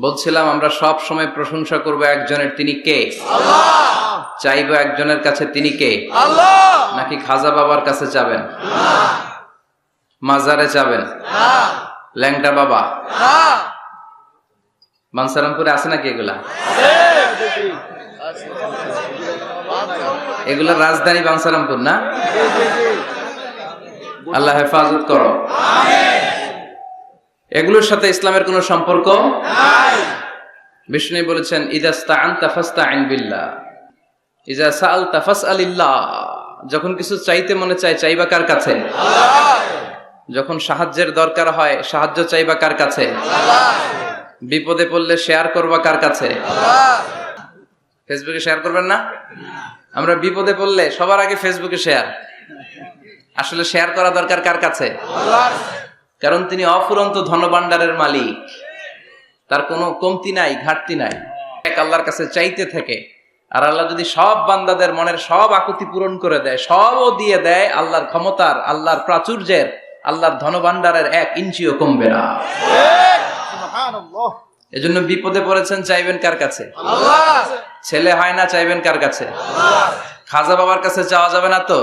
বলছিলাম আমরা সব সময় প্রশংসা করব একজনের, তিনি কে? আল্লাহ। চাইবো একজনের কাছে, তিনি কে? আল্লাহ। নাকি খাজা বাবার কাছে যাবেন? না। মাজারে যাবেন? না। ল্যাংটা বাবা? না। বানসারামপুরে আছে নাকি এগুলা? এগুলা রাজধানী বানসারামপুর না? আল্লাহ হেফাজত করো। এগুলোর সাথে ইসলামের কোনো সম্পর্ক নাই। বিষ্ণু বলেছেন, ইযা ইসতাআনতা ফাসতাইন বিল্লাহ, ইযা সাআলতা ফাসআলিল্লাহ। যখন কিছু চাইতে মনে চায়, চাইবা কার কাছে? আল্লাহ। যখন সাহায্যের দরকার হয়, সাহায্য চাইবা কার কাছে? আল্লাহ। বিপদে পড়লে শেয়ার করবা কার কাছে? আল্লাহ। ফেসবুকে শেয়ার করবেন না? আমরা বিপদে পড়লে সবার আগে ফেসবুকে শেয়ার। আসলে শেয়ার করা দরকার কার কাছে? আল্লাহ। কারণ তিনি অফুরন্ত ধনভাণ্ডারের মালিক, তার কোনো কমতি নাই, ঘাটতি নাই। এক আল্লাহর কাছে চাইতে থাকে, আর আল্লাহ যদি সব বান্দাদের মনের সব আকুতি পূরণ করে দেয়, সবও দিয়ে দেয়, আল্লাহর ক্ষমতার, আল্লাহর প্রাচুর্যের, আল্লাহর ধনভাণ্ডারের 1 ইঞ্চিও কমবে না। এজন্য বিপদে পড়েছেন, চাইবেন কার কাছে? আল্লাহ। ছেলে হয় না, চাইবেন কার কাছে? আল্লাহ। খাজা বাবার কাছে চাওয়া যাবে না তো?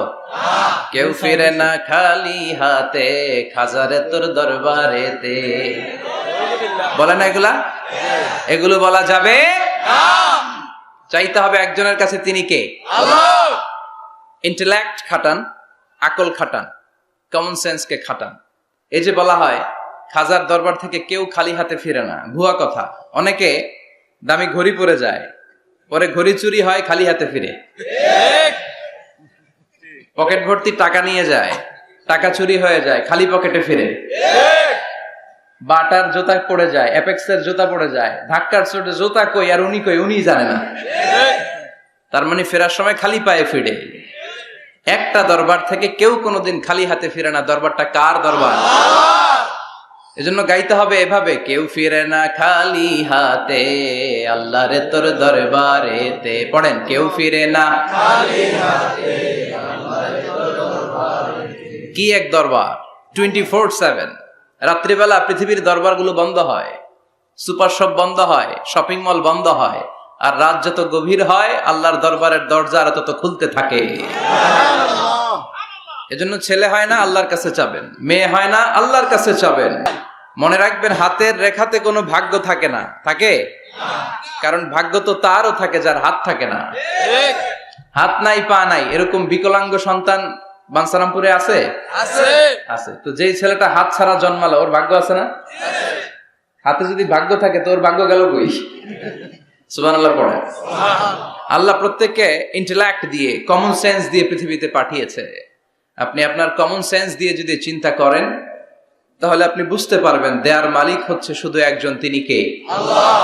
কেউ ফিরে না খালি হাতে, খাজারে তোর দরবারেতে। বলে না এগুলা? এগুলো বলা যাবে না। চাইতে হবে একজনের কাছে, তিনি কে? আল্লাহ। ইন্টেলেক্ট খাটান, আকল খাটান, কমন সেন্সকে খাটান। এই যে বলা হয় খাজার দরবার থেকে কেউ খালি হাতে ফিরে না, ভুয়া কথা। অনেকে দামি ঘড়ি পরে যায়, পরে ঘড়ি চুরি হয়, খালি হাতে ফিরে। পকেট ভর্তি টাকা নিয়ে যায়, টাকা চুরি হয়ে যায়, খালি পকেটে ফিরে। বাটার জুতা পড়ে যায়, অ্যাপেক্সের জুতা পড়ে যায়, ধাক্কার চোটে জুতা কই আর উনি কই, উনি জানে না। তার মানে ফেরার সময় খালি পায়ে ফিরে। একটা দরবার থেকে কেউ কোনোদিন খালি হাতে ফিরে না। দরবারটা কার দরবার? এজন্য গাইতে হবে এভাবে, কেউ ফিরে না খালি হাতে, আল্লাহরে তোর দরবারেতে। পড়েন, কেউ ফিরে না খালি হাতে, আল্লাহরে তোর দরবারেতে। কি এক দরবার! 24/7 রাত্রিবেলা পৃথিবীর দরবারগুলো বন্ধ হয়, সুপার শপ বন্ধ হয়, শপিং মল বন্ধ হয়, আর রাত যত গভীর হয়, আল্লাহর দরবারের দরজা আর তত খুলতে থাকে। এজন্য ছেলে হয় না, আল্লাহর কাছে চাবেন। মেয়ে হয় না, আল্লাহর কাছে চাবেন। মনে রাখবেন, হাতের রেখাতে কোনো ভাগ্য থাকে না। থাকে? কারণ ভাগ্য তো তারও থাকে যার হাত থাকে না। হাত নাই, পা নাই, এরকম বিকলাঙ্গ সন্তান বানসারামপুরে আছে? আছে। তো যেই ছেলেটা হাত ছাড়া জন্মালো, ওর ভাগ্য আছে না? হাতে যদি ভাগ্য থাকে তো ওর ভাগ্য গেল কই? সুবহানাল্লাহ পড়ে। আল্লাহ প্রত্যেককে ইন্টেলেক্ট দিয়ে, কমন সেন্স দিয়ে পৃথিবীতে পাঠিয়েছে। আপনি আপনার কমন সেন্স দিয়ে যদি চিন্তা করেন, তাহলে আপনি বুঝতে পারবেন দেয়ার মালিক হচ্ছে শুধু একজন, তিনি কে? আল্লাহ।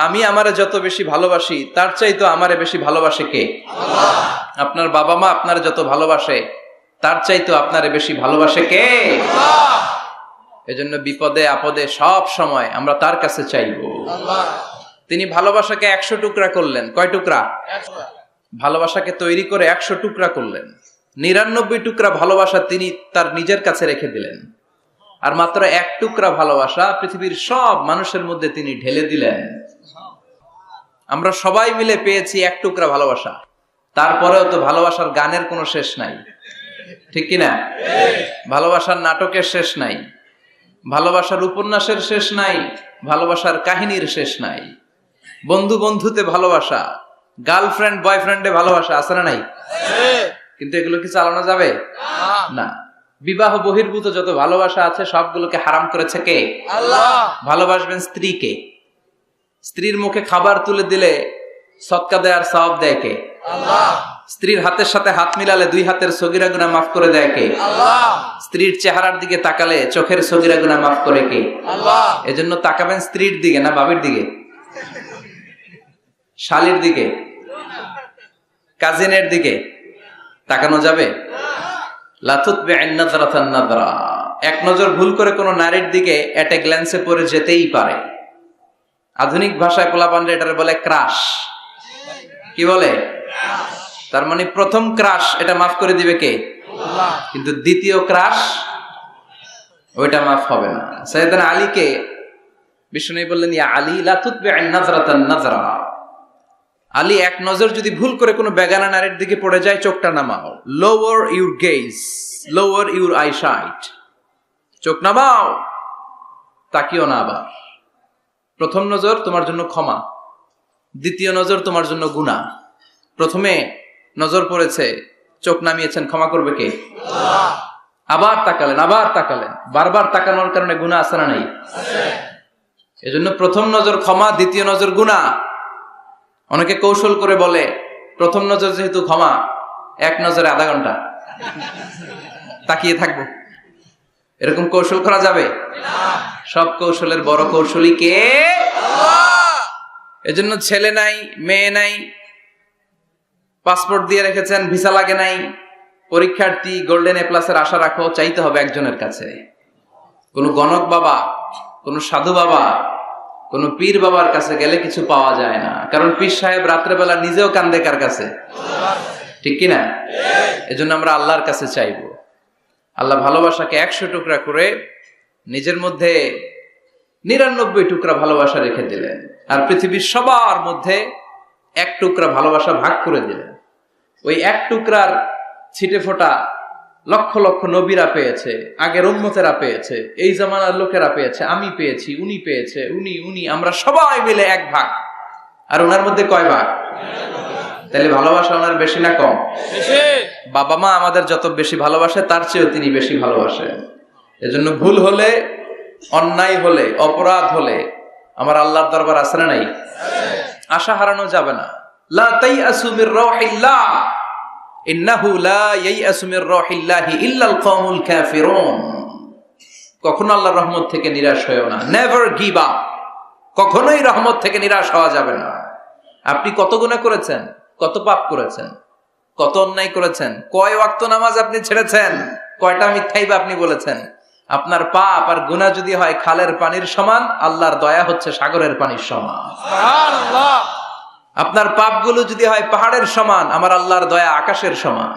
আমি আমারে যত বেশি ভালোবাসি, তার চাইতো আমারে বেশি ভালোবাসে কে? আল্লাহ। আপনার বাবা মা আপনারে যত ভালোবাসে, তার চাইতো আপনারে বেশি ভালোবাসে কে? আল্লাহ। এজন্য বিপদে আপদে সব সময় আমরা তার কাছে চাইবো। আল্লাহ। তিনি ভালোবাসাকে 100 টুকরা করলেন। কয় টুকরা? 100। ভালোবাসাকে তৈরি করে 100 টুকরা করলেন। 99 টুকরা ভালোবাসা তিনি তার নিজের কাছে রেখে দিলেন, আর মাত্র 1 টুকরা ভালোবাসা পৃথিবীর সব মানুষের মধ্যে তিনি ঢেলে দিলেন। আমরা সবাই মিলে পেয়েছি 1 টুকরা ভালোবাসা। তারপরেও তো ভালোবাসার গানের কোনো শেষ নাই, ঠিক কিনা? ভালোবাসার নাটকের শেষ নাই, ভালোবাসার উপন্যাসের শেষ নাই, ভালোবাসার কাহিনীর শেষ নাই। বন্ধু বন্ধুতে ভালোবাসা, গার্লফ্রেন্ড বয়ফ্রেন্ডে ভালোবাসা আছে না নাই? কিন্তু এগুলো কি চালানো যাবে? না। বিবাহ বহির্ভূত যত ভালোবাসা আছে সবগুলোকে হারাম করেছে কে? আল্লাহ। ভালোবাসবেন স্ত্রীকে। স্ত্রীর মুখে খাবার তুলে দিলে সদকা দেয় আর সওয়াব দেয় কে? আল্লাহ। স্ত্রীর হাতের সাথে হাত মিলালে 2 হাতের সগীরা গুনাহ মাফ করে দেয় কে? আল্লাহ। স্ত্রীর চেহারার দিকে তাকালে চোখের সগীরা গুনাহ মাফ করে কে? আল্লাহ। এজন্য তাকাবেন স্ত্রীর দিকে, না বাবির দিকে, শালীর দিকে, কাজিনের দিকে তাকানো যাবে? এক নজর ভুল করে কোন নারীর দিকে এট এ গ্ল্যান্সে পড়ে যেতেই পারে। আধুনিক ভাষায় পোলাপানরা এটারে বলে ক্রাশ। কি বলে? তার মানে প্রথম ক্রাশ এটা মাফ করে দিবে কে? আল্লাহ। কিন্তু দ্বিতীয় ক্রাশ ওইটা মাফ হবে না। সাইয়েদনা আলীকে বিষ্ণু বললেন, ইয়া আলী লা তুতবি'আন নাযরাতান নাযরা, আলী এক নজর যদি ভুল করে কোনো বেগানা নারীর দিকে পড়ে যায় চোখটা নামাও। Lower your gaze, lower your eyesight, চোখ নামাও, তাকিও না আবার। প্রথম নজর তোমার জন্য ক্ষমা, দ্বিতীয় নজর তোমার জন্য গুনাহ। প্রথমে নজর পড়েছে, চোখ নামিয়েছেন, ক্ষমা করবে কে? আল্লাহ। আবার তাকালেন, আবার তাকালেন, বারবার তাকানোর কারণে গুনাহ আছে না নাই? এজন্য প্রথম নজর ক্ষমা, দ্বিতীয় নজর গুনাহ। অনেকে কৌশল করে বলে, প্রথম নজর যেহেতু ক্ষমা, এক নজরে আধা ঘন্টা তাকিয়ে থাকবো। এরকম কৌশল করা যাবে? সব কৌশলের বড় কৌশলী কে? এজন্য ছেলে নাই, মেয়ে নাই, পাসপোর্ট দিয়ে রেখেছেন, ভিসা লাগে নাই, পরীক্ষার্থী, গোল্ডেন এ প্লাসের আশা রাখো, চাইতে হবে একজনের কাছে। কোন গণক বাবা, কোন সাধু বাবা, কোন পীর বাবার কাছে গেলে কিছু পাওয়া যায় না। কারণ পীর সাহেব রাত্রেবেলা নিজেও কান্দে কার কাছে? ঠিক কিনা? এজন্য আমরা আল্লাহর কাছে চাইবো। আল্লাহ ভালোবাসাকে 100 টুকরা করে নিজের মধ্যে 99 টুকরা ভালোবাসা রেখে দিলেন, আর পৃথিবীর সবার মধ্যে 1 টুকরা ভালোবাসা ভাগ করে দিলেন। ওই 1 টুকরার ছিটে ফোটা লক্ষ লক্ষ নবীরা পেয়েছে, আগের উম্মতেরা পেয়েছে, এই জামানার লোকেরা পেয়েছে, আমি পেয়েছি, উনি পেয়েছে, উনি, আমরা সবাই মিলে 1 ভাগ। আর ওনার মধ্যে কয় ভাগ? তাহলে ভালোবাসা ওনার বেশি না কম? বাবা মা আমাদের যত বেশি ভালোবাসে, তার চেয়েও তিনি বেশি ভালোবাসেন। এজন্য ভুল হলে, অন্যায় হলে, অপরাধ হলে আমার আল্লাহর দরবার আছে না নাই? আশা হারানো যাবে না। লা তাইয়াসু মির রাহিল্লাহ, ইন্নাহু লা ইয়াইয়াসু মির রাহিল্লাহি ইল্লাল কওমুল কাফিরুন। কখনো আল্লাহর রহমত থেকে নিরাশ হয়ো না। Never give up. কখনোই রহমত থেকে নিরাশ হওয়া যাবে না। আপনি কত গুনাহ করেছেন, কত পাপ করেছেন, কত অন্যায় করেছেন, কয় ওয়াক্ত নামাজ আপনি ছেড়েছেন, কয়টা মিথ্যাই আপনি বলেছেন। আপনার পাপ আর গুনাহ যদি হয় খালের পানির সমান, আল্লাহর দয়া হচ্ছে সাগরের পানির সমান। সুবহানাল্লাহ। আপনার পাপগুলো যদি হয় পাহাড়ের সমান, আমার আল্লাহর দয়া আকাশের সমান।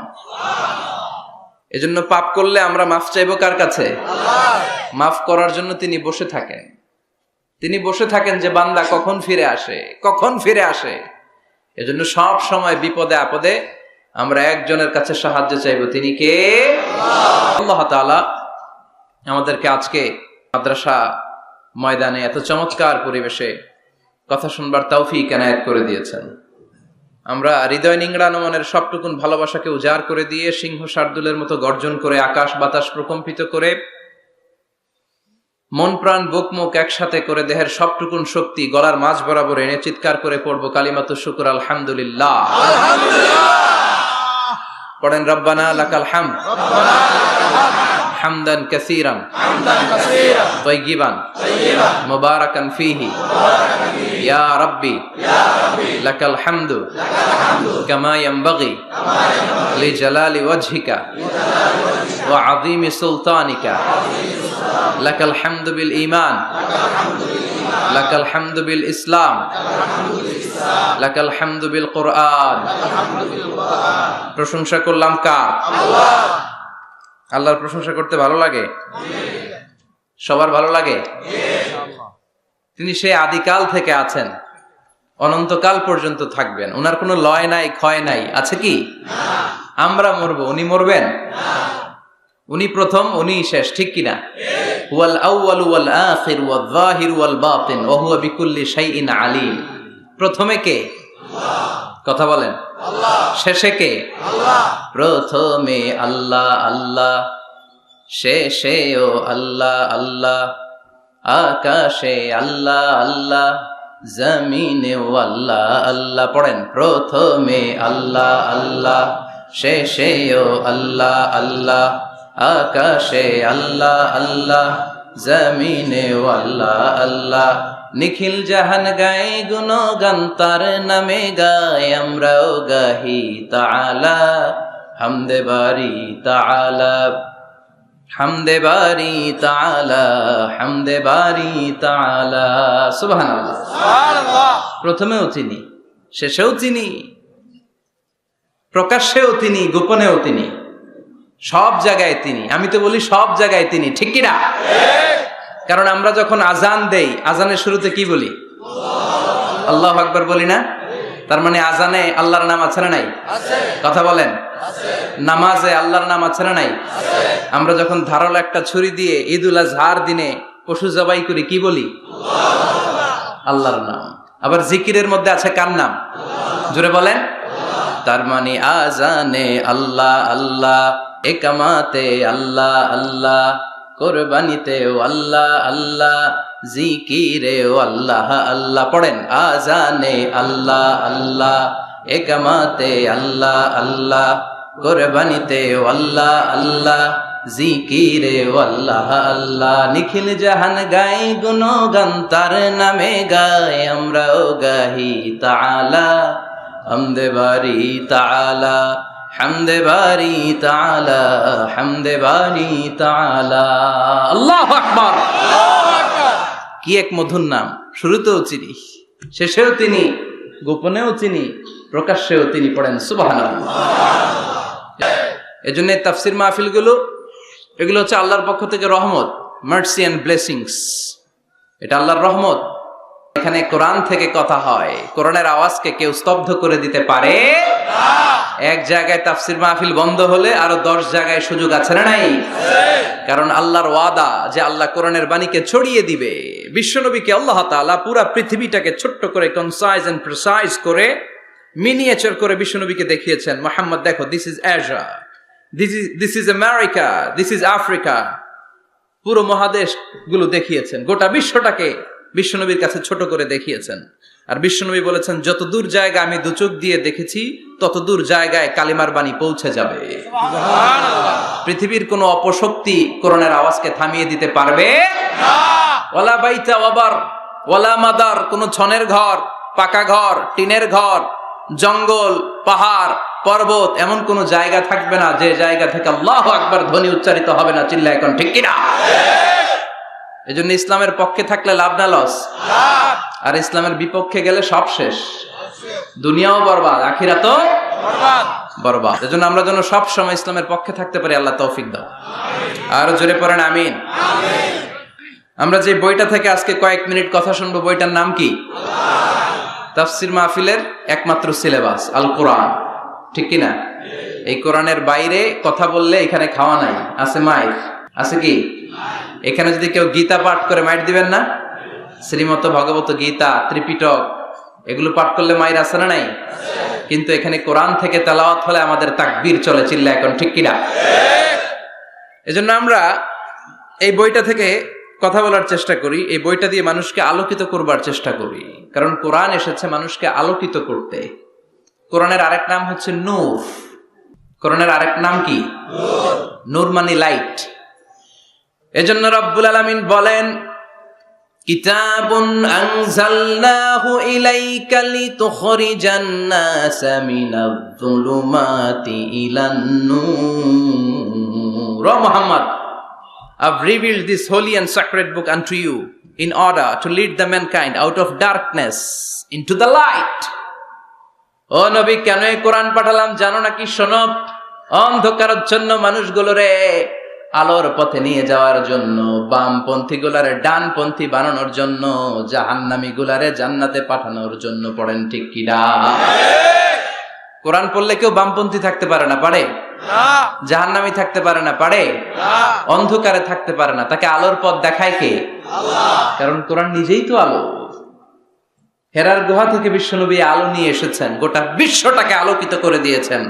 এজন্য পাপ করলে আমরা মাফ চাইবো কার কাছে? আল্লাহ। মাফ করার জন্য তিনি বসে থাকেন। তিনি বসে থাকেন যে বান্দা কখন ফিরে আসে, কখন ফিরে আসে। এজন্য সব সময় বিপদে আপদে আমরা একজনের কাছে সাহায্য চাইবো, তিনি কে? আল্লাহ তাআলা আমাদেরকে আজকে মাদ্রাসা ময়দানে এত চমৎকার পরিবেশে কথা শুনবার তৌফিক এনায়েত করে দিয়েছেন। আমরা হৃদয় নিংড়ানো মনের সবটুকুন ভালোবাসাকে উজাড় করে দিয়ে সিংহ শার্দুলের মতো গর্জন করে আকাশ বাতাস প্রকম্পিত করে মন প্রাণ বুক মুখ একসাথে করে দেহের সবটুকুন শক্তি গলার মাঝ বরাবর এনে চিৎকার করে পড়বো কালিমাতুশ শুকর আলহামদুলিল্লাহ। পড়েন রব্বানা লাকাল হামদ হামদান কাসীরান তাইয়িবান মুবারাকান ফীহি ইয়া রাব্বি লাকাল হামদু কামা ইয়ানবাগি লিজালালি ওয়াজহিকা ওয়া আযীমি সুলতানিকা লাকাল হামদু বিল ঈমান লাকাল হামদু বিল ইসলাম লাকাল হামদু বিল কুরআন। প্রশংসা করলাম কার? আল্লাহ। আল্লাহর প্রশংসা করতে ভালো লাগে? সবার ভালো লাগে? তিনি সেই আদিকাল থেকে আছেন, অনন্তকাল পর্যন্ত থাকবেন। ওনার কোনো লয় নাই, ক্ষয় নাই, আছে কি? আমরা মরবো, উনি মরবেন? উনি প্রথম, উনি শেষ, ঠিক কিনা? হুয়াল আউয়ালু ওয়াল আখির ওয়াল যাহির ওয়াল বাতিন ওয়া হুয়া বিকুল্লি শাইইন আলীম। প্রথমে কে? আল্লাহ। কথা বলেন। আল্লাহ। শেষে কে? আল্লাহ। প্রথমে আল্লাহ আল্লাহ, শেষেও আল্লাহ আল্লাহ, আকাশে আল্লাহ আল্লাহ, জমিনেও আল্লাহ আল্লাহ। পড়েন, প্রথমে আল্লাহ আল্লাহ, শেষেও আল্লাহ আল্লাহ, আকাশে আল্লাহ আল্লাহ, জমিনেও আল্লাহ আল্লাহ। নিখিল জাহান গায়ে গুণগান তার নামে গায়, আমরাও গাহি তাআলা হামদে বারি তাআলা, হামদে বারি তাআলা, হামদে বারি তাআলা। সুবহানাল্লাহ, সুবহানাল্লাহ। প্রথমেও তিনি, শেষেও তিনি, প্রকাশ্যেও তিনি, গোপনেও তিনি, সব জায়গায় তিনি। আমি তো বলি সব জায়গায় তিনি, ঠিক কিনা? কারণ আমরা যখন আজান দেই, আজানের শুরুতে কি বলি? আল্লাহু আকবার বলি না? তার মানে আজানে আল্লাহর নাম আছে না নাই? কথা বলেন। নামাজে আল্লাহর নাম আছে না নাই? আমরা যখন ধারালো একটা ছুরি দিয়ে ঈদুল আজহার দিনে পশু জবাই করি, কি বলি? আল্লাহর নাম। আবার জিকিরের মধ্যে আছে কার নাম? জোরে বলেন। তার মানে আজানে আল্লাহ আল্লাহ, একামাতে আল্লাহ আল্লাহ, কোরবানিতেও আল্লাহ আল্লাহ, জিকিরেও আল্লাহ আল্লাহ। পড়েন, আজানে আল্লাহ আল্লাহ, একামাতে আল্লাহ আল্লাহ, কোরবানিতেও আল্লাহ আল্লাহ, জিকিরেও আল্লাহ আল্লাহ। নিখিল জাহান গাই গুণগান তার নামে গাই, আমরাও গাহি তাআলা হামদে বারি তাআলা, হামদে বারি তাআলা, হামদে বারি তাআলা। আল্লাহু আকবার। কি এক মধুর নাম! শুরুতেও চিনি, শেষেও তিনি, গোপনেও চিনি, প্রকাশ্যেও তিনি। পড়েন সুবহানাল্লাহ। এজন্য তাফসির মাহফিলগুলো, এগুলো হচ্ছে আল্লাহর পক্ষ থেকে রহমত, মার্সি এন্ড ব্লেসিংস। এটা আল্লাহর রহমত। এখানে কোরআন থেকে কথা হয়, কোরআনের আওয়াজকে কেউ স্তব্ধ করে দিতে পারে না। এক জায়গায় তাফসির মাহফিল বন্ধ হলে আরো 10 জায়গায় সুযোগ আছে না নাই? কারণ আল্লাহর ওয়াদা যে আল্লাহ কোরআনের বাণীকে ছড়িয়ে দিবে। বিশ্বনবীকে আল্লাহ তাআলা পুরা পৃথিবীটাকে ছোট্ট করে, কনসাইজ এন্ড প্রিসাইজ করে, মিনিয়েচার করে বিশ্বনবীকে দেখিয়েছেন। মুহাম্মদ দেখো, this is Asia, this is America, this is Africa. পুরো মহাদেশ গুলো দেখিয়েছেন, গোটা বিশ্বটাকে বিশ্বনবীর কাছে ছোট করে দেখিয়েছেন। আর বিশ্বনবী বলেছেন, যত দূর জায়গা আমি দুচোখ দিয়ে দেখেছি, তত দূর জায়গায় কালিমার বাণী পৌঁছে যাবে। সুবহানাল্লাহ। পৃথিবীর কোনো অপশক্তি কোরআনের আওয়াজকে থামিয়ে দিতে পারবে না। ওয়ালা বাইতা ওয়াবার ওয়ালা মাদার, কোনো ছনের ঘর, পাকা ঘর, টিনের ঘর, জঙ্গল, পাহাড়, পর্বত, এমন কোন জায়গা থাকবে না যে জায়গা থেকে আল্লাহু আকবার ধ্বনি উচ্চারিত হবে না। চিল্লায় এখন ঠিক কিনা? এজন্য ইসলামের পক্ষে থাকলে লাভ না লস? আর ইসলামের বিপক্ষে গেলে সব শেষ, দুনিয়াও বরবাদ, আখিরাতও বরবাদ। এজন্য আমরা যেন সব সময় ইসলামের পক্ষে থাকতে পারি। আল্লাহ তৌফিক দাও। আর জোরে পড়েন আমিন। আমরা যে বইটা থেকে আজকে কয়েক মিনিট কথা শুনবো, বইটার নাম কি? তাফসির মাহফিলের একমাত্র সিলেবাস আল কোরআন, ঠিক কিনা? এই কোরআনের বাইরে কথা বললে এখানে খাওয়া নাই, আছে মাইর, আছে কি? এখানে যদি কেউ গীতা পাঠ করে মাইর দিবেন না? শ্রীমত ভগবত গীতা, ত্রিপিটক, এগুলো পাঠ করলে মাইর আছে না নাই? কিন্তু এখানে কোরআন থেকে তেলাওয়াত হলে আমাদের তাকবীর চলে। চিল্লা এখন ঠিক কিনা? এজন্য আমরা এই বইটা থেকে কথা বলার চেষ্টা করি, এই বইটা দিয়ে মানুষকে আলোকিত করবার চেষ্টা করি। কারণ কোরআন এসেছে মানুষকে আলোকিত করতে। কোরআনের আরেক নাম হচ্ছে নূর। কোরআনের আরেক নাম কি? নূর মানে লাইট। এজন্য রব্বুল আলামিন বলেন, কিতাবুন আনজালনাহু ইলাইকা লিতুখরিজান NASA Minaj যুলুমাতি ইলান Noor. O Muhammad, I've revealed this holy and sacred book unto you in order to lead the mankind out of darkness into the light. ও নবী, কেন এই কোরআন পাঠালাম জানো নাকি? শোনো, অন্ধকারাচ্ছন্ন মানুষগুলোরে আলোর পথে নিয়ে যাওয়ার জন্য, বামপন্থী গুলারে ডানপন্থী বানানোর জন্য, জাহান্নামী গুলারে জান্নাতে পাঠানোর জন্য। পড়েন ঠিক কিনা? কোরআন পড়লে কেউ বামপন্থী থাকতে পারে না, পারে? জাহান্নামী থাকতে পারে না, পারে? অন্ধকারে থাকতে পারে না। তাকে আলোর পথ দেখায় কে? আল্লাহ। কারণ কোরআন নিজেই তো আলো। হেরার গুহা থেকে বিশ্বনবী আলো নিয়ে এসেছেন, গোটা বিশ্বটাকে আলোকিত করে দিয়েছেন।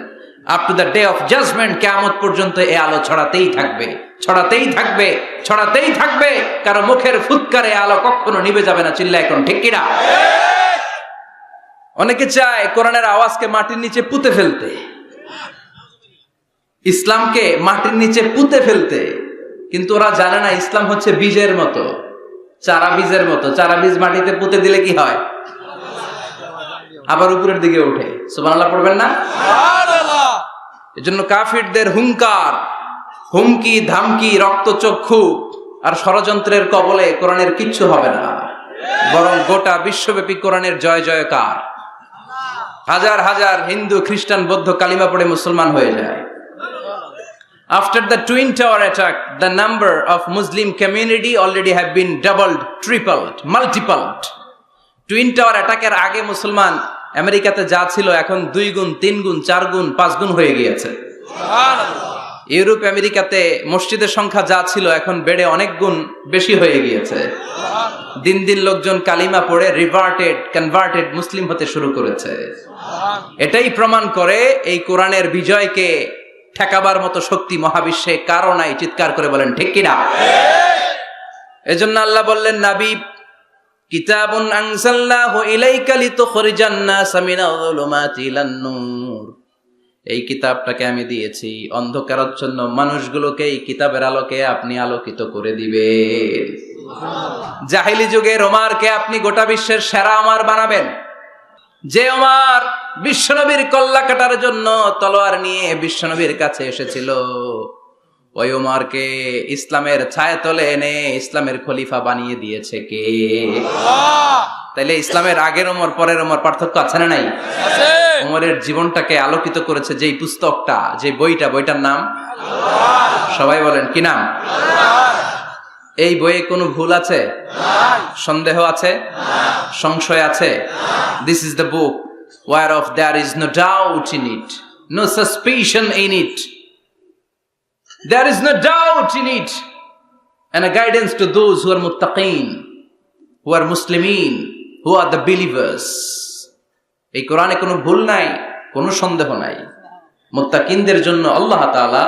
Up to the day of judgement, কিয়ামত পর্যন্ত এই আলো ছড়াতেই থাকবে, ছড়াতেই থাকবে, ছড়াতেই থাকবে। কারো মুখের ফুৎকারে আলো কখনো নিভে যাবে না। চিল্লা এখন ঠিক কিনা? অনেকে চায় কোরআনের আওয়াজকে মাটির নিচে পুঁতে ফেলতে, ইসলামকে মাটির নিচে পুঁতে ফেলতে। কিন্তু ওরা জানে না ইসলাম হচ্ছে বীজের মতো, চারা বীজের মতো। চারা বীজ মাটিতে পুঁতে দিলে কি হয়? আবার উপরের দিকে ওঠে। সুবহানাল্লাহ পড়বেন না? এজন্য কাফিরদের হুঙ্কার, হুমকি, ধামকি, রক্তচক্ষু আর ষড়যন্ত্রের কবলে কোরআনের কিচ্ছু হবে না, বরং গোটা বিশ্বব্যাপী কোরআনের জয় জয়কার। হাজার হাজার হিন্দু, খ্রিস্টান, বৌদ্ধ কালিমা পড়ে মুসলমান হয়ে যায়। After the Twin Tower attack, the number of Muslim community already have been doubled, tripled, multiplied. Twin Tower attack এর আগে মুসলমান আমেরিকাতে যা ছিল এখন 2 গুণ, 3 গুণ, 4 গুণ, 5 গুণ হয়ে গিয়েছে। ইউরোপ আমেরিকাতে মসজিদের সংখ্যা যা ছিল এখন বেড়ে অনেক গুণ বেশি হয়ে গিয়েছে। দিন দিন লোকজন কালিমা পড়ে কনভার্টেড মুসলিম হতে শুরু করেছে। এটাই প্রমাণ করে এই কোরআনের বিজয়কে ঠেকাবার মতো শক্তি মহাবিশ্বে কারো নাই। চিৎকার করে বলেন ঠিক কিনা? এজন্য আল্লাহ বললেন, নবী, কিতাবুন আনজালনাহু ইলাইকা লিতুখরিজান নাসা মিনাল যুলুমাতি ইলান নূর। এই কিতাবটাকে আমি দিয়েছি অন্ধকারাচ্ছন্ন মানুষগুলোকে এই কিতাবের আলোকে আপনি আলোকিত করে দিবেন। জাহিলি যুগের ওমরকে আপনি গোটা বিশ্বের সেরা ওমর বানাবেন। যে ওমর বিশ্বনবীর কল্লা কাটার জন্য তলোয়ার নিয়ে বিশ্বনবীর কাছে এসেছিল, ওই ওমরকে ইসলামের ছায়াতলে এনে ইসলামের খলিফা বানিয়ে দিয়েছে কে? তাইলে ইসলামের আগের ওমর পরের ওমর পার্থক্য আছে না নাই? ওমরের জীবনটাকে আলোকিত করেছে যেই পুস্তকটা, যে বইটার নাম সবাই বলেন কি নাম? এই বইয়ে কোনো ভুল আছে? সন্দেহ আছে? সংশয় আছে? This is the book whereof there is no doubt in it, no suspicion in it. There is no doubt in it, and a guidance to those who are muttaqin, who are muslimin, who are the believers. এই কোরআনে কোনো ভুল নাই, কোনো সন্দেহ নাই। মুত্তাকিনদের জন্য আল্লাহ তাআলা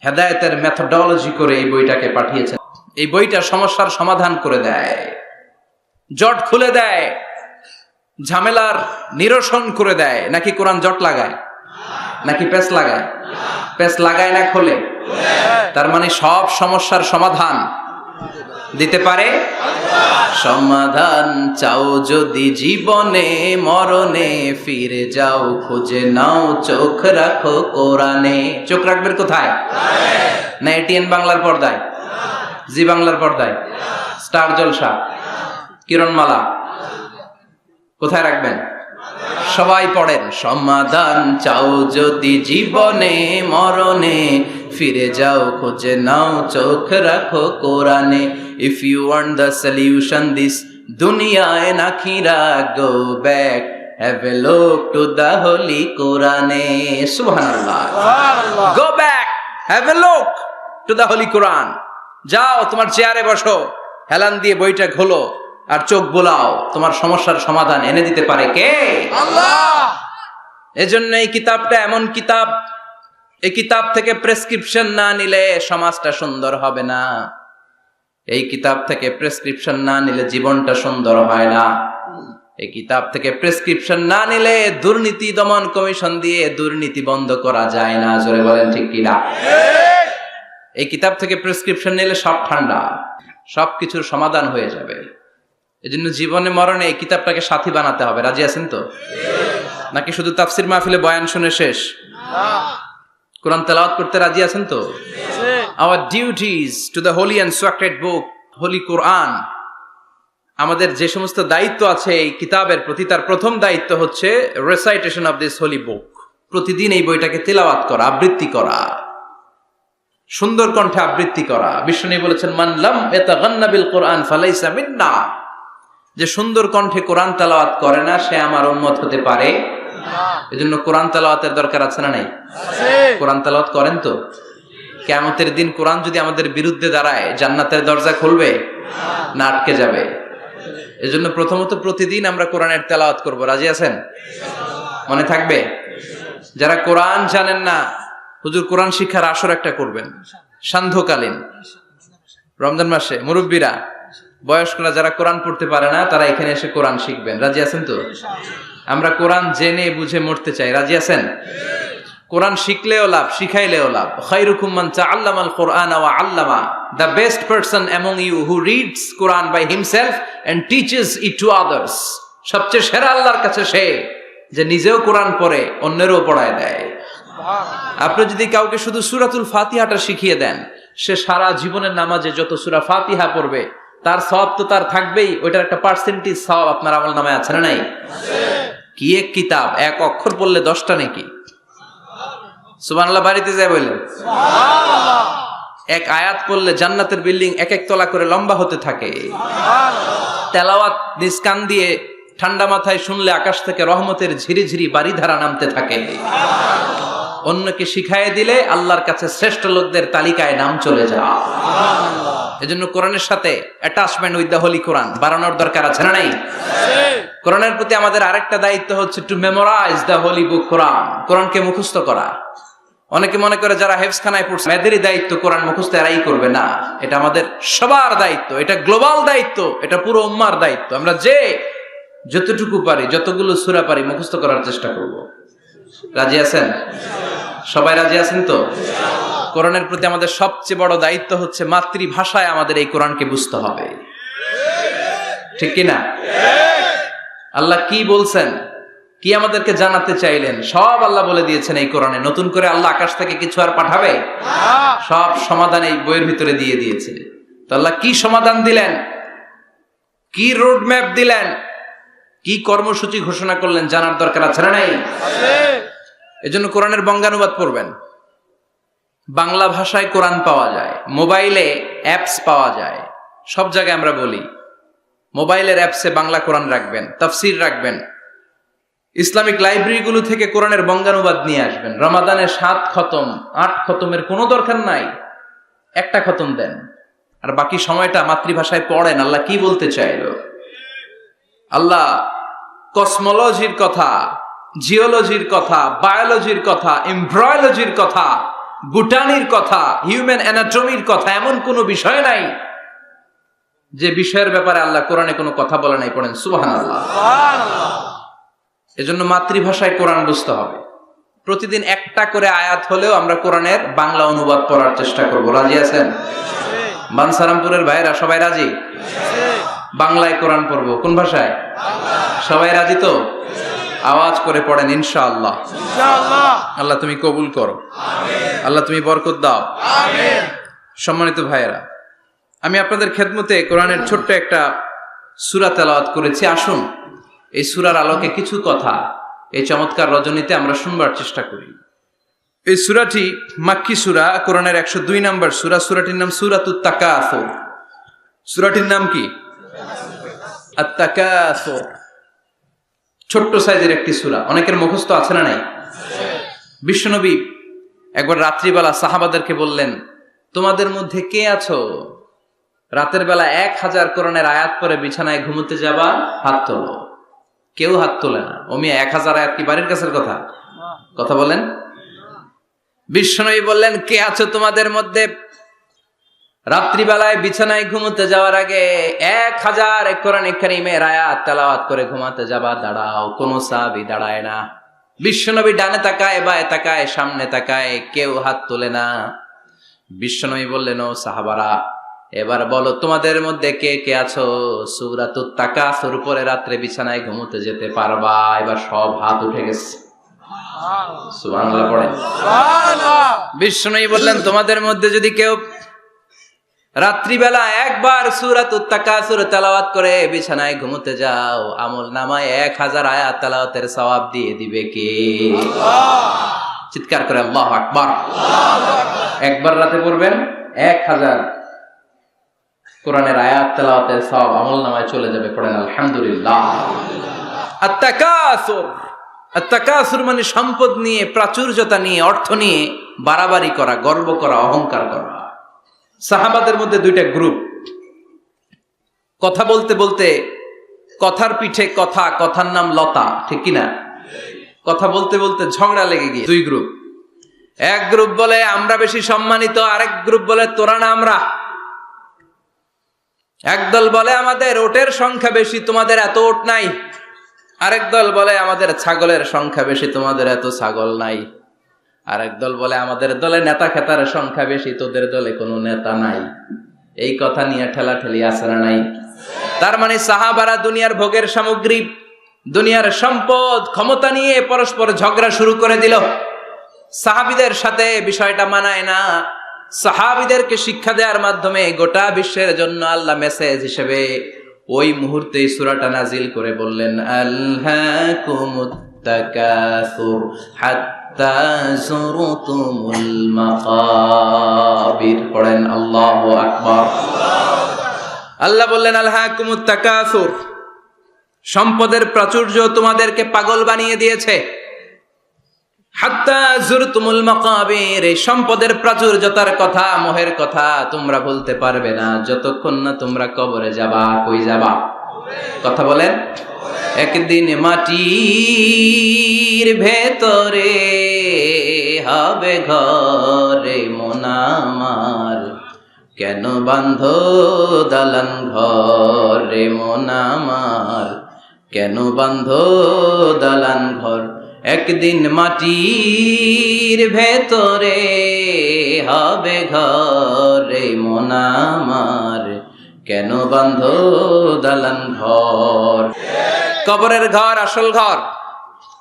হেদায়েতের মেথোডোলজি করে এই বইটাকে পাঠিয়েছেন। এই বইটা সমস্যার সমাধান করে দেয়, জট খুলে দেয়, ঝামেলার নিরসন করে দেয়। নাকি কোরআন জট লাগায়? নাকি পেঁচ লাগায়? পেঁচ লাগায় না খোলে? তার মানে সব সমস্যার সমাধান দিতে পারে। সমাধান চাও যদি জীবনে মরণে, ফিরে যাও খুঁজে নাও, চোখ রাখো কোরআনে। চোখ রাখবেন কোথায়? না এটিএন বাংলার পর্দায়, জি বাংলার পর্দায়, স্টার জলসা, কিরণমালা, কোথায় রাখবেন? সবাই পড়েন, সমাধান চাও যদি জীবনে মরণে, ফিরে যাও খুঁজে নাও, চোখ রাখো কোরআনে। If you want the solution this dunya and akhirah, go back, have a look to the holy Quran. Subhanallah, go back, have a look to the holy Quran. যাও তোমার চেয়ারে বসো, হেলান দিয়ে বইটা খোলো আর চোখ বোলাও। তোমার সমস্যার সমাধান এনে দিতে পারে কে? আল্লাহ। এজন্য এই কিতাবটা এমন কিতাব, এই কিতাব থেকে প্রেসক্রিপশন না নিলে সমাজটা সুন্দর হবে না। এই কিতাব থেকে প্রেসক্রিপশন না নিলে জীবনটা সুন্দর হয় না। এই কিতাব থেকে প্রেসক্রিপশন না নিলে দুর্নীতি দমন কমিশন দিয়ে দুর্নীতি বন্ধ করা যায় না। জোরে বলেন ঠিক কিনা? এই কিতাব থেকে প্রেসক্রিপশন নিলে সব ঠান্ডা, সবকিছুর সমাধান হয়ে যাবে। এজন্য জীবনে মরণে এই কিতাবটাকে সাথী বানাতে হবে। রাজি আছেন তো? নাকি শুধু তাফসির মাহফিলে বয়ান শুনে শেষ? কোরআন তেলাওয়াত করতে রাজি আছেন তো? Our duties to the holy and sacred book, holy Quran. আমাদের যে সমস্ত দায়িত্ব আছে এই কিতাবের প্রতি, তার প্রথম দায়িত্ব হচ্ছে recitation of this holy book. প্রতিদিন এই বইটাকে তেলাওয়াত করা, আবৃত্তি করা, সুন্দর কণ্ঠে আবৃত্তি করা। বিষ্ণু বলেছেন, মান লাম ইয়াতাগান্না বিল কোরআন ফালাইসা মিন্না। যে সুন্দর কণ্ঠে কোরআন তেলাওয়াত করে না, সে আমার উম্মত হতে পারে না। এজন্য কোরআন তেলাওয়াতের দরকার আছে না নাই? কোরআন তেলাওয়াত করেন তো? কিয়ামতের দিন কোরআন যদি আমাদের বিরুদ্ধে দাঁড়ায়, জান্নাতের দরজা খুলবে না আটকে যাবে? এজন্য প্রথমত প্রতিদিন আমরা কোরআনের তেলাওয়াত করব। রাজি আছেন? মনে থাকবে? যারা কোরআন জানেন না, হুজুর কোরআন শিক্ষার আসর একটা করবেন সান্ধ্যকালীন রমজান মাসে। মুরব্বীরা, বয়স্করা যারা কোরআন পড়তে পারে না, তারা এখানে এসে কোরআন শিখবেন। রাজি আছেন তো? আমরা কোরআন জেনে বুঝে মরতে চাই। রাজি আছেন? কোরআন শিখলেও লাভ, শিখাইলেও লাভ। খায়রুকুম মান তাআল্লামাল কুরআনা ওয়া আল্লামা। The best person among you who reads Quran by himself and teaches it to others. সবচেয়ে সেরা আল্লাহর কাছে সে যে নিজেও কোরআন পড়ে অন্যেরও পড়ায় দেয়। আপনি যদি কাউকে শুধু সূরাতুল ফাতিহাটা শিখিয়ে দেন, সে সারা জীবনের নামাজে যত সূরা ফাতিহা পড়বে তার সওয়াব তো তার থাকবেই, ওইটার একটা পার্সেন্টেজ সওয়াব আপনার আমলনামায় আছে না নাই? কি এক কিতাব, এক অক্ষর পড়লে 10টা নাকি। সুবহানাল্লাহ বাড়িতে যায় বললেন এক আয়াত পড়লে জান্নাতের বিল্ডিং এক এক তলা করে লম্বা হতে থাকে। তেলাওয়াত নিজ কান দিয়ে ঠান্ডা মাথায় শুনলে আকাশ থেকে রহমতের ঝিরিঝিরি বাড়িধারা নামতে থাকে। অন্যকে শিখাইয়ে দিলে আল্লাহর কাছে শ্রেষ্ঠ লোকদের তালিকায় নাম চলে যায়। এজন্য কোরআনের সাথে অ্যাটাচমেন্ট উইথ দ্য হোলি কোরআন বাড়ানোর দরকার আছে না নাই? কোরআনের প্রতি আমাদের আরেকটা দায়িত্ব হচ্ছে টু মেমোরাইজ দ্য হোলি বুক কোরআন, কোরআনকে মুখস্থ করা। অনেকে মনে করে যারা হেফজখানায় পড়ছে এদেরই দায়িত্ব কোরআন মুখস্থ, এরাই করবে না। এটা আমাদের সবার দায়িত্ব, এটা গ্লোবাল দায়িত্ব, এটা পুরো উম্মার দায়িত্ব। আমরা যে যতটুকু পারি, যতগুলো সূরা পারি মুখস্থ করার চেষ্টা করব। রাজি আছেন? সবাই রাজি আছেন তো? কোরআনের প্রতি আমাদের সবচেয়ে বড় দায়িত্ব হচ্ছে মাতৃভাষায় আমাদের এই কোরআনকে বুঝতে হবে, ঠিক কিনা? আল্লাহ কি বলছেন, কি আমাদেরকে জানাতে চাইলেন, সব আল্লাহ বলে দিয়েছেন এই কোরআনে। নতুন করে আল্লাহ আকাশ থেকে কিছু আর পাঠাবে? সব সমাধান এই বইয়ের ভিতরে দিয়ে দিয়েছে। তো আল্লাহ কি সমাধান দিলেন, কি রোড ম্যাপ দিলেন, কি কর্মসূচি ঘোষণা করলেন জানার দরকার আছে না নাই? এজন্য কোরআনের বঙ্গানুবাদ পড়বেন। বাংলা ভাষায় কোরআন পাওয়া যায়, মোবাইলে অ্যাপস পাওয়া যায়, সব জায়গায় আমরা বলি মোবাইলের অ্যাপসে বাংলা কোরআন রাখবেন, তাফসির রাখবেন। ইসলামিক লাইব্রেরিগুলো থেকে কোরআনের বঙ্গানুবাদ নিয়ে আসবেন। রমাদানে 7 খতম 8 খতমের কোনো দরকার নাই, একটা খতম দেন, আর বাকি সময়টা মাতৃভাষায় পড়েন। আল্লাহ কি বলতে চাইলো? আল্লাহ কসমোলজির কথা, জিওলজির কথা, বায়োলজির কথা, এমব্রয়োলজির কথা, বুটানির কথা, হিউম্যান অ্যানাটমির কথা, এমন কোনো বিষয় নাই যে বিষয়ের ব্যাপারে আল্লাহ কোরআনে কোনো কথা বলে নাই। পড়েন সুবহানাল্লাহ। এজন্য মাতৃভাষায় কোরআন বুঝতে হবে। প্রতিদিন একটা করে আয়াত হলেও আমরা কোরআনের বাংলা অনুবাদ পড়ার চেষ্টা করব। রাজি আছেন? বানসারামপুরের ভাইরা সবাই রাজি? বাংলায় কোরআন পড়বো। কোন ভাষায়? সবাই রাজি তো? আওয়াজ করে পড়েন ইনশাআল্লাহ। আল্লাহ তুমি কবুল করো, আল্লাহ তুমি বরকত দাও। সম্মানিত ভাইয়েরা, আমি আপনাদের খেদমতে কোরআনের ছোট্ট একটা সূরা তেলাওয়াত করেছি। আসুন এই সূরার আলোকে কিছু কথা এই চমৎকার রজনীতে আমরা শুনবার চেষ্টা করি। এই সূরাটি মাক্কি সূরা, কোরআনের 102 নম্বর সূরা। সূরাটির নাম সূরাতুত তাকাসুর। সূরাটির নাম কি? আত-তাকাসুর। ছোট্ট সাইজের একটি সূরা, অনেকের মুখস্থ আছে না নাই? বিশ্বনবী একবার রাত্রিবেলা সাহাবাদেরকে বললেন, তোমাদের মধ্যে কে আছো রাতের বেলা 1000 কোরআনের আয়াত পরে বিছানায় ঘুমোতে যাবা? হাত তোলো। কেউ হাত তোলে না। ওমি 1000 আয়াত কি বাড়ির কাছের কথা? কথা বলেন। বিশ্বনবী বললেন, কে আছো তোমাদের মধ্যে রাত্রিবেলায় বিছানায় ঘুমোতে যাওয়ার আগে 1000 কোরআন কারীমের আয়াত তেলাওয়াত করে ঘুমাতে যাবা? দাঁড়াও। কোন সাহাবী দাঁড়ায় না। বিশ্বনবী ডানে তাকায়, বায়ে তাকায়, সামনে তাকায়, কেউ হাত তোলে না। বিশ্বনবী বললেন, ও সাহাবারা, এবার বলো তোমাদের মধ্যে কে কে আছো সূরাতুত তাকাসুর পরে রাত্রে বিছানায় ঘুমোতে যেতে পারবা? এবার সব হাত উঠে গেছে। সুবহানাল্লাহ পড়েন। বিশ্বনবী বললেন, তোমাদের মধ্যে যদি কেউ রাত্রিবেলা একবার সূরাতুত তাকাসুর তেলাওয়াত করে বিছানায় ঘুমোতে যাও, আমল নামায় 1000 আয়াত তেলাওয়াতের সওয়াব দিয়ে দিবে কে? চিৎকার করে আল্লাহু আকবার। একবার রাতে পড়বেন 1000 কোরআনের আয়াত তেলাওয়াতের সওয়াব আমল নামায় চলে যাবে। পড়েন আলহামদুলিল্লাহ। আত-তাকাসুর, আত-তাকাসুর মানে সম্পদ নিয়ে, প্রাচুর্যতা নিয়ে, অর্থ নিয়ে বাড়াবাড়ি করা, গর্ব করা, অহংকার করা। সাহাবাদের মধ্যে 2টা গ্রুপ। কথা বলতে বলতে কথার পিঠে কথা, কথার নাম লতা, ঠিক কিনা? কথা বলতে বলতে ঝগড়া লেগে গিয়ে 2 গ্রুপ। এক গ্রুপ বলে আমরা বেশি সম্মানিত, আরেক গ্রুপ বলে তোরা না আমরা। একদল বলে আমাদের ওটের সংখ্যা বেশি, তোমাদের এত ওট নাই। আরেক দল বলে আমাদের ছাগলের সংখ্যা বেশি, তোমাদের এত ছাগল নাই। আরেক দল বলে আমাদের দলে নেতা খেতার সংখ্যা বেশি, তোদের দলে কোনো নেতা নাই। এই কথা নিয়ে ঠেলাঠেলি আছে না নাই? তার মানে সাহাবারা দুনিয়ার ভোগের সামগ্রী, দুনিয়ার সম্পদ, ক্ষমতা নিয়ে পরস্পর ঝগড়া শুরু করে দিল। সাহাবীদের সাথে বিষয়টা মানায় না। সাহাবীদেরকে শিক্ষা দেওয়ার মাধ্যমে গোটা বিশ্বের জন্য আল্লাহ মেসেজ হিসেবে ওই মুহূর্তে সূরাটা নাজিল করে বললেন, আলহাকুমুত তাকাসুর হাত্তা হাত্তা যুরতুমুল মাকাবির। পড়েন আল্লাহু আকবার। আল্লাহ বললেন আলহাকুমুত তাকাসুর, সম্পদের প্রাচুর্য তোমাদেরকে পাগল বানিয়ে দিয়েছে। হাত্তা যুরতুমুল মাকাবির, এই সম্পদের প্রাচুর্যতার কথা, মোহের কথা তোমরা বলতে পারবে না যতক্ষণ না তোমরা কবরে যাবা। কই যাবা? কথা বলেন। একদিন মাটির ভেতরে হবে ঘরে মন আমার, কেন বান্ধ দালান ঘরে মন আমার, কেন বান্ধ দালান ঘর। একদিন মাটির ভেতরে হবে ঘরে মন আমার, কেন বান্ধ দালান ঘর। কবরের ঘর আসল ঘর,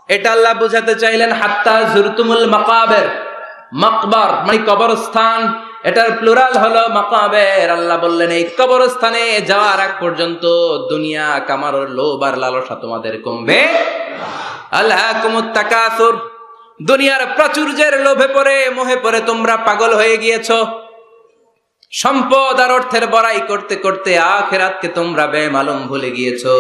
এটা আল্লাহ বুঝাতে চাইলেন। হাত্তা যুরতুমুল মাকাবির, মাকবার মানে কবরস্থান, এটার প্লুরাল হলো মাকাবের। আল্লাহ বললেন এই কবরস্থানে যাওয়ার আগ পর্যন্ত দুনিয়া কামানোর লোভ আর লালসা তোমাদের কমবে। আলহাকুমুত তাকাসুর, দুনিয়ার প্রাচুর্যের লোভে পড়ে মোহে পড়ে তোমরা পাগল হয়ে গিয়েছো। সম্পদ আর অর্থের বড়াই করতে করতে আখিরাতকে তোমরা বেমালুম ভুলে গিয়েছো।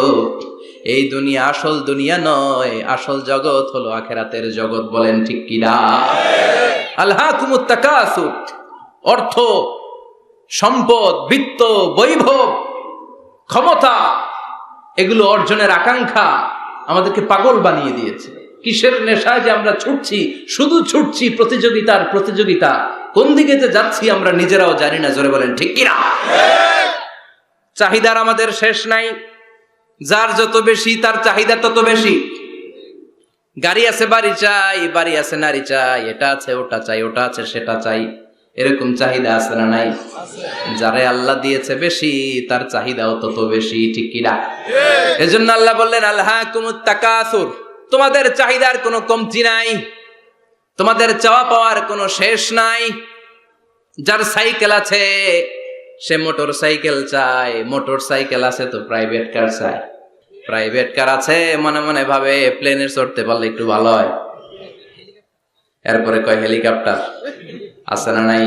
এই দুনিয়া আসল দুনিয়া নয়, আসল জগৎ হলো আখিরাতের জগৎ। বলেন ঠিক কিনা? আলহাকুমুত তাকাসুর, অর্থ, সম্পদ, বিত্ত, বৈভব, ক্ষমতা, এগুলো অর্জনের আকাঙ্ক্ষা আমাদেরকে পাগল বানিয়ে দিয়েছে। কিসের নেশায় যে আমরা ছুটছি, শুধু ছুটছি প্রতিযোগিতার প্রতিযোগিতা, কোন দিকে যে যাচ্ছি আমরা নিজেরাও জানি না। জোরে বলেন ঠিক কিনা? চাহিদার আমাদের শেষ নাই, যার যত বেশি তার চাহিদা তত বেশি। গাড়ি আছে বাড়ি চাই, বাড়ি আছে নারী চাই, এটা আছে ওটা চাই, ওটা আছে সেটা চাই, এরকম চাহিদা আছে না নাই? যারে আল্লাহ দিয়েছে বেশি তার চাহিদাও তত বেশি। ঠিক কিনা? এজন্য আল্লাহ বললেন আলহাকুমুত তাকাসুর, তোমাদের চাহিদার কোনো কমতি নাই, তোমাদের চাওয়া পাওয়ার কোনো শেষ নাই। যার সাইকেল আছে সে মোটর সাইকেল চায়, মোটর সাইকেল আছে তো প্রাইভেট কার চায়, প্রাইভেট কার আছে মনে মনে ভাবে প্লেনে চড়তে পারলে একটু ভালো হয়, এরপরে কয় হেলিকপ্টার আছে না নাই?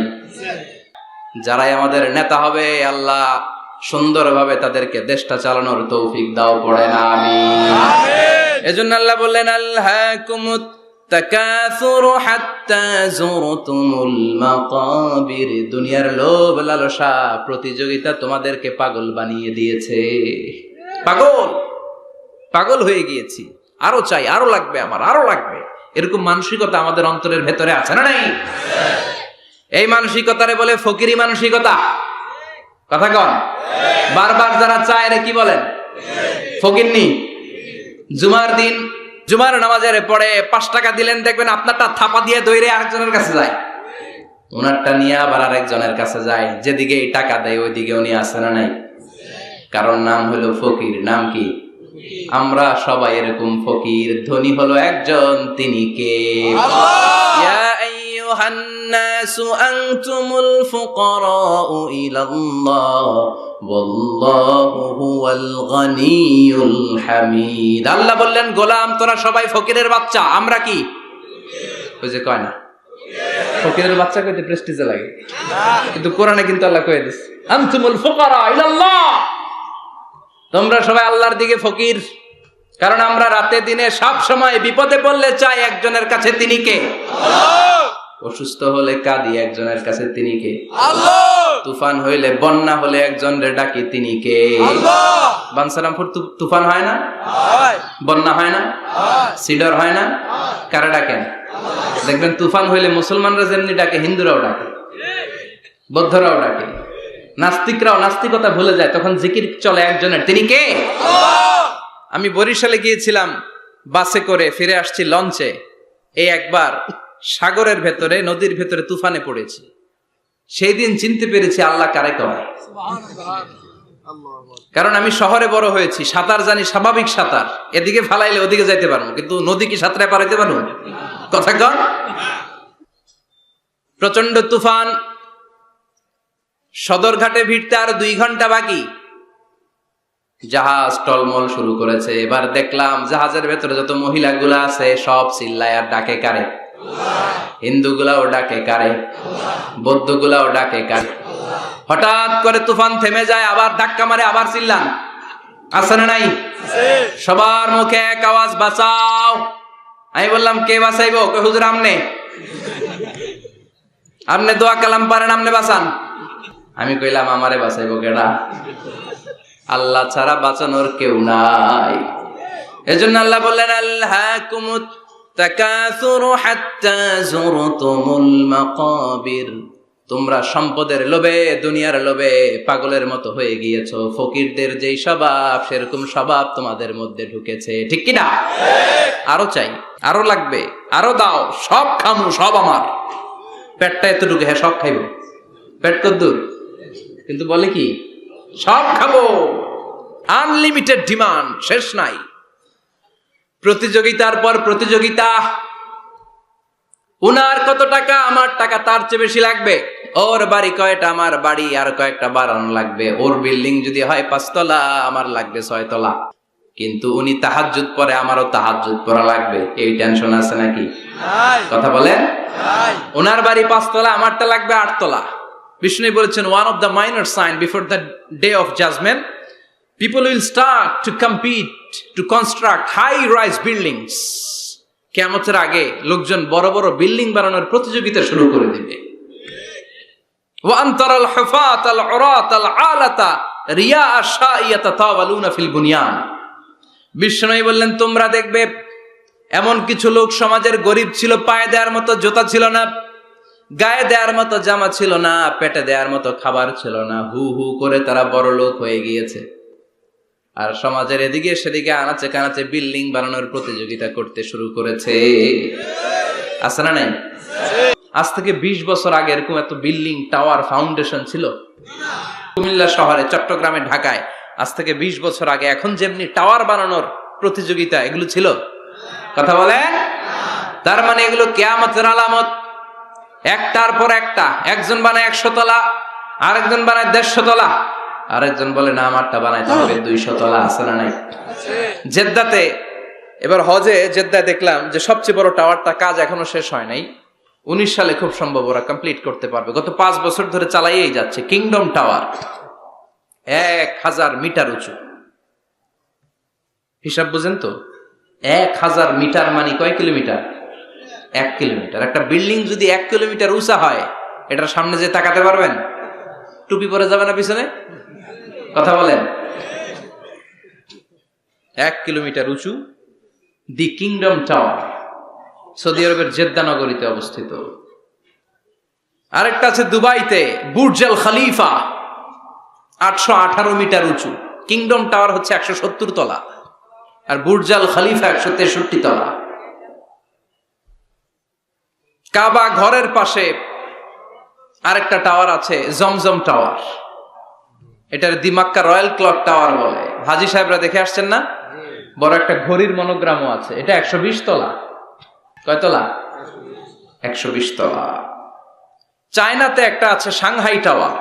যারাই আমাদের নেতা হবে আল্লাহ সুন্দরভাবে তাদেরকে দেশটা চালানোর তৌফিক দাও। পড়ে না আমিন। এজন্য আল্লাহ বললেন আলহাকুমুত তাকাসুর হাত্তা যুরতুমুল মাকাবির, দুনিয়ার লোভ লালসা প্রতিযোগিতা তোমাদেরকে পাগল বানিয়ে দিয়েছে। পাগল পাগল হয়ে গিয়েছি, আরো চাই, আরো লাগবে আমার, আরো লাগবে, এরকম মানসিকতা আমাদের অন্তরের ভেতরে আছে না নাই? এই মানসিকতারে বলে ফকিরি মানসিকতা। কথা কন। বারবার যারা চায় এরা কি বলেন? ফকিরনি। জুমার দিন জুমার নামাজের পরে 5 টাকা দিলেন, দেখবেন আপনারটা থাপা দিয়ে দৌড়ে আরেকজনের কাছে যায়, ওনারটা নিয়ে আবার আরেকজনের কাছে যায়। যেদিকে এই টাকা দেয় ওইদিকে উনি আসে না নাই? কারণ নাম হলো ফকির। নাম কি? আমরা সবাই এরকম ফকির। ধনী হলো একজন, তিনি কে? ইয়া আইয়ুহান নাসু আনতুমুল ফুকারাউ ইলাল্লাহ ওয়াল্লাহু হুয়াল গনিয়ুল হামিদ। আল্লাহ বললেন গোলাম তোরা সবাই ফকিরের বাচ্চা। আমরা কি? ওই যে কয় না ফকিরের বাচ্চা কইতে প্রেস্টিজে লাগে, কিন্তু কোরআনে কিন্তু আল্লাহ কয়ে দিয়েছে আনতুমুল ফুকারা ইলাল্লাহ, তোমরা সবাই আল্লাহর দিকে ফকির। কারণ আমরা রাতে দিনে সব সময় বিপদে পড়লে চাই একজনের কাছে, তিনি কে? আল্লাহ। অসুস্থ হলে কাঁদি একজনের কাছে, তিনি কে? আল্লাহ। তুফান হইলে, বন্যা হলে একজনের ডাকি, তিনি কে? আল্লাহ। বানসারামপুর তুফান হয় না? হয়। বন্যা হয় না? হয়। সিডর হয় না? কারা ডাকেন? দেখবেন তুফান হইলে মুসলমানরা যেমনি ডাকে হিন্দুরাও ডাকে, বৌদ্ধরাও ডাকে, নাস্তিকরাও নাস্তিকতা ভুলে যায়, তখন জিকির চলে একজনের, তিনি কে? আল্লাহ। আমি বরিশালে গিয়েছিলাম বাসে করে, ফিরে আসছি লঞ্চে। এই একবার সাগরের ভেতরে, নদীর ভেতরে তুফানে পড়েছি। সেই দিন চিনতে পেরেছি আল্লাহ কারে কয়। কারণ আমি শহরে বড় হয়েছি, সাঁতার জানি, স্বাভাবিক সাঁতার, এদিকে ফালাইলে ওদিকে যাইতে পারবো, কিন্তু নদী কি সাঁতরে পারাইতে পারবো? কথা কর। প্রচন্ড তুফান, সদরঘাটে ভিড়তে আর 2 ঘন্টা বাকি। জাহাজ টলমল শুরু করেছে। এবার দেখলাম জাহাজের ভেতরে যত মহিলাগুলা আছে সব চিল্লায় আর ডাকে কারে? হিন্দুগুলাও ডাকে কারে, বৌদ্ধগুলাও ডাকে কারে। হঠাৎ করে তুফান থেমে যায়, আবার ধাক্কা মারে, আবার চিল্লান, আছে না নাই? সবার মুখে এক আওয়াজ, বাঁচাও। আমি বললাম কে বাঁচাইবো? হুজুর আমনে, আমনে দোয়া কালাম পারেন, আমনে বাঁচান। আমি কইলাম আমারে বাঁচাইবো কেডা? আল্লাহ ছাড়া বাঁচানোর কেউ নাই। এজন্য আল্লাহ বললেন, আল্লাহকুমুত তাকাসুরু হাত্তা যুরতুমুল মাকাবির। তোমরা সম্পদের লোভে, দুনিয়ার লোভে পাগলের মতো হয়ে গিয়েছো। ফকিরদের যেই স্বভাব, সেরকম স্বভাব তোমাদের মধ্যে ঢুকেছে, ঠিক কিনা? আরো চাই, আরো লাগবে, আরো দাও, সব খামু, সব আমার। পেটটা এতটুকু, হ্যাঁ সব খাইব। পেট কদ্দুর, কিন্তু বলে কি সব খাবো। আনলিমিটেড ডিমান্ড, শেষ নাই। প্রতিযোগিতার পর প্রতিযোগিতা। উনার কত টাকা, আমার টাকা তার চেয়ে বেশি লাগবে। ওর বাড়ি কয়টা, আমার বাড়ি আর কয়েকটা বাড়ানো লাগবে। ওর বিল্ডিং যদি হয় 5 তলা, আমার লাগবে 6 তলা। কিন্তু উনি তাহাজ্জুদ পড়ে, আমারও তাহাজ্জুদ পড়া লাগবে। এই টেনশন আছে নাকি? কথা বলেন। ওনার বাড়ি 5 তলা, আমারটা লাগবে 8 তলা। বিষ্ণু বলেছেন, one of the minor sign before the day of judgement, people will start to compete to construct high rise buildings. কিয়ামতের আগে লোকজন বড় বড় বিল্ডিং বানানোর প্রতিযোগিতা শুরু করে দিবে। ওয়া আনতারাল হুফাতাল উরাতাল আলাতা রিয়া আশাইয়াতাতাওয়ালুনা ফিল বুনিয়ান। বিষ্ণু বললেন, তোমরা দেখবে এমন কিছু লোক সমাজের গরিব ছিল, পায়ে দেওয়ার মতো জুতা ছিল না, গায়ে দেওয়ার মতো জামা ছিল না, পেটে দেওয়ার মতো খাবার ছিল না, হু হু করে তারা বড় লোক হয়ে গিয়েছে। আর সমাজের এদিকে সেদিকে আনাচে কানাচে বিল্ডিং বানানোর প্রতিযোগিতা করতে শুরু করেছে। আছে না নাই? আজ থেকে 20 বছর আগে এরকম এত বিল্ডিং, টাওয়ার, ফাউন্ডেশন ছিল কুমিল্লা শহরে, চট্টগ্রামে, ঢাকায়? আজ থেকে 20 বছর আগে এখন যেমনি টাওয়ার বানানোর প্রতিযোগিতা, এগুলো ছিল? কথা বলে। তার মানে এগুলো কিয়ামতের আলামত। একটার পর একটা। একজন বানায় 100 তলা, আরেকজন বানায় 150 তলা, আরেকজন বলে না আমারটা বানাইতে হবে 200 তলা। আছে না নাই? জেদ্দাতে এবার হজে জেদ্দায় দেখলাম যে সবচেয়ে বড় টাওয়ারটা কাজ এখনো শেষ হয় নাই। 19 সালে খুব সম্ভব ওরা কমপ্লিট করতে পারবে। গত 5 বছর ধরে চালাইয়েই যাচ্ছে। কিংডম টাওয়ার 1000 মিটার উঁচু। হিসাব বুঝেন তো? 1000 মিটার মানে কয় কিলোমিটার? 1 কিলোমিটার। একটা বিল্ডিং যদি 1 কিলোমিটার উঁচা হয়, এটার সামনে যে তাকাতে পারবেন? টুপি পরে যাবে না পিছনে? কথা বলেন। 1 কিলোমিটার উঁচু, দি কিংডম টাওয়ার, সৌদি আরবের জেদ্দা নগরীতে অবস্থিত। আরেকটা আছে দুবাইতে, বুর্জ আল খলিফা, 818 মিটার উঁচু। কিংডম টাওয়ার হচ্ছে 170 তলা, আর বুর্জ আল খলিফা 163 তলা। কাবা ঘরের পাশে আরেকটা টাওয়ার আছে, জমজম টাওয়ার। এটার দিমাক্কা রয়্যাল ক্লক টাওয়ার বলে। হাজী সাহেবরা দেখে আসছেন না? বড় একটা ঘড়ির মনোগ্রামও আছে। এটা 120 তলা। কয় তলা? 120 তলা। চায়নাতে একটা আছে সাংহাই টাওয়ার।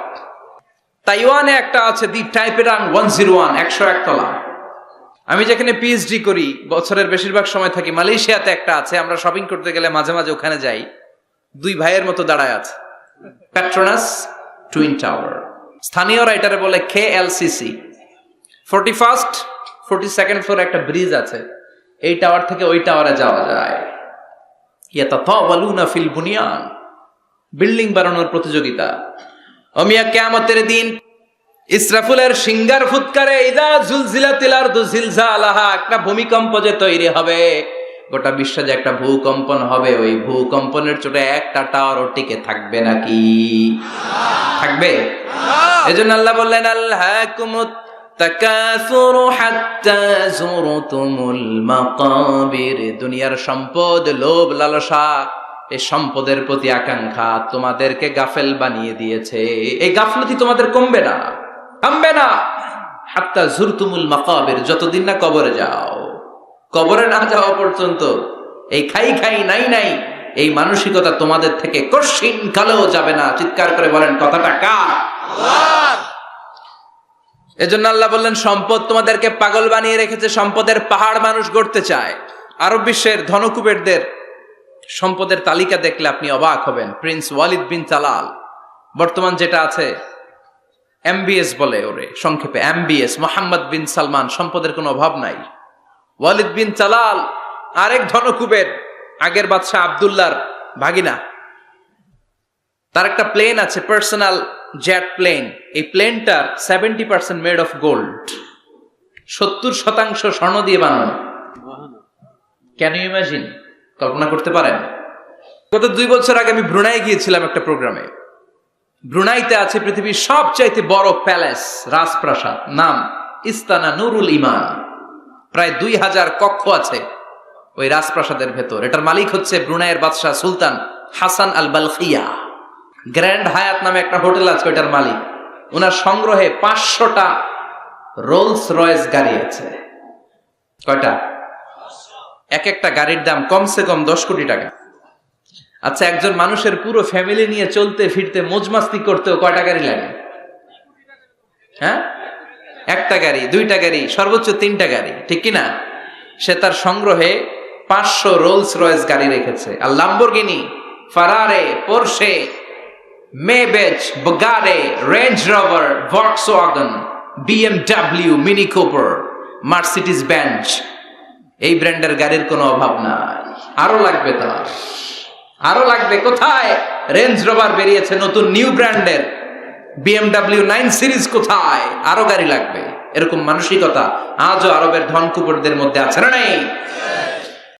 তাইওয়ানে একটা আছে দি টাইপেরাং 101, 101 তলা। আমি যেখানে পিএইচডি করি, বছরের বেশিরভাগ সময় থাকি, মালয়েশিয়াতে একটা আছে। আমরা শপিং করতে গেলে মাঝে মাঝে ওখানে যাই। 2 ভাইয়ের মতো দাঁড়ায় আছে, পেট্রোনাস টুইন টাওয়ার। স্থানীয়রা এটারে বলে KLCC। 41st 42nd ফ্লোরে একটা ব্রিজ আছে। এই টাওয়ার থেকে ওই টাওয়ারে যাওয়া যায়। ইয়াতাতাওয়ালুনা ফিল বুনিয়ান, বিল্ডিং বানানোর প্রতিযোগিতা। ওমিয়া কিয়ামতের দিন ইসরাফিলের সিঙ্গার ফুৎকারে, ইদা জুলজিলাতিল আরদু জিলজালাহা, একটা ভূমিকম্প যে তৈরি হবে, গোটা বিশ্বে যে একটা ভূকম্পন হবে, ওই ভূকম্পনের চোটে একটা টাওয়ারও টিকে থাকবে নাকি? থাকবে? এজন্য আল্লাহ বললেন, আল্লাহকুমুত তাকাসুরু হাত্তা যুরতুমুল মাকাবির। দুনিয়ার সম্পদ, লোভ, লালসা, এই সম্পদের প্রতি আকাঙ্ক্ষা তোমাদেরকে গাফেল বানিয়ে দিয়েছে। এই গাফলতি তোমাদের কমবে না, থামবে না। হাত্তা যুরতুমুল মাকাবির, যতদিন না কবরে যাও। কবরে না যাওয়া পর্যন্ত এই খাই খাই নাই নাই এই মানসিকতা তোমাদের থেকে কশিন কালেও যাবে না। চিৎকার করে বলেন, কথাটা কার? আল্লাহর। এজন্য আল্লাহ বললেন, সম্পদ তোমাদেরকে পাগল বানিয়ে রেখেছে। সম্পদের পাহাড় মানুষ গড়তে চায়। আরব বিশ্বের ধনকুবেরদের সম্পদের তালিকা দেখলে আপনি অবাক হবেন। প্রিন্স ওয়ালিদ বিন তালাল, বর্তমান যেটা আছে এমবিএস বলে ওরে সংক্ষেপে, এমবিএস, মোহাম্মদ বিন সালমান, সম্পদের কোনো অভাব নাই। ওয়ালিদ বিন তালাল আরেক ধনকুবের, আগের বাদশাহ আব্দুল্লাহর ভাগিনা। তার একটা প্লেন আছে, পার্সোনাল জেট প্লেন। এই প্লেনটার 70% মেড অফ গোল্ড, 70% স্বর্ণ দিয়ে বানানো। Can you imagine? কল্পনা করতে পারেন? গত 2 বছর আগে আমি ব্রুনাই গিয়েছিলাম একটা প্রোগ্রামে। ব্রুনাইতে আছে পৃথিবীর সবচাইতে বড় প্যালেস, রাজপ্রাসাদ, নাম ইস্তানা নুরুল ইমান। প্রায় 2000 কক্ষ আছে ওই রাজপ্রাসাদের ভেতর। এটার মালিক হচ্ছে ব্রুনাইয়ের বাদশাহ সুলতান হাসান আল বালখিয়া। গ্র্যান্ড হায়াত নামে একটা হোটেল আছে, ওইটার মালিক। ওনার সংগ্রহে 500টা রোলস রয়েস গাড়ি আছে। কয়টা? এক একটা গাড়ির দাম কমসে কম 10 কোটি টাকা। আচ্ছা, একজন মানুষের পুরো ফ্যামিলি নিয়ে চলতে ফিরতে মজমাস্তি করতেও কয়টা গাড়ি লাগে? হ্যাঁ, একটা গাড়ি, 2টা গাড়ি, সর্বোচ্চ 3টা গাড়ি, ঠিক কিনা? সে তার সংগ্রহে 500 রোলস রয়েস গাড়ি রেখেছে। আর Lamborghini, Ferrari, Porsche, Maybach, Bugatti, Range Rover, Volkswagen, BMW, Mini Cooper, Mercedes Benz, এই ব্র্যান্ডের গাড়ির কোনো অভাব নাই। আরো লাগবে তার, আরো লাগবে। কোথায়? রেঞ্জ রোভার বেরিয়েছে নতুন নিউ ব্র্যান্ডের, বিএমডব্লিউ 9 সিরিজ কোথায়? আরো গাড়ি লাগবে। এরকম মানসিকতা আজও আরবের ধনকুবেরদের মধ্যে আছে না নেই?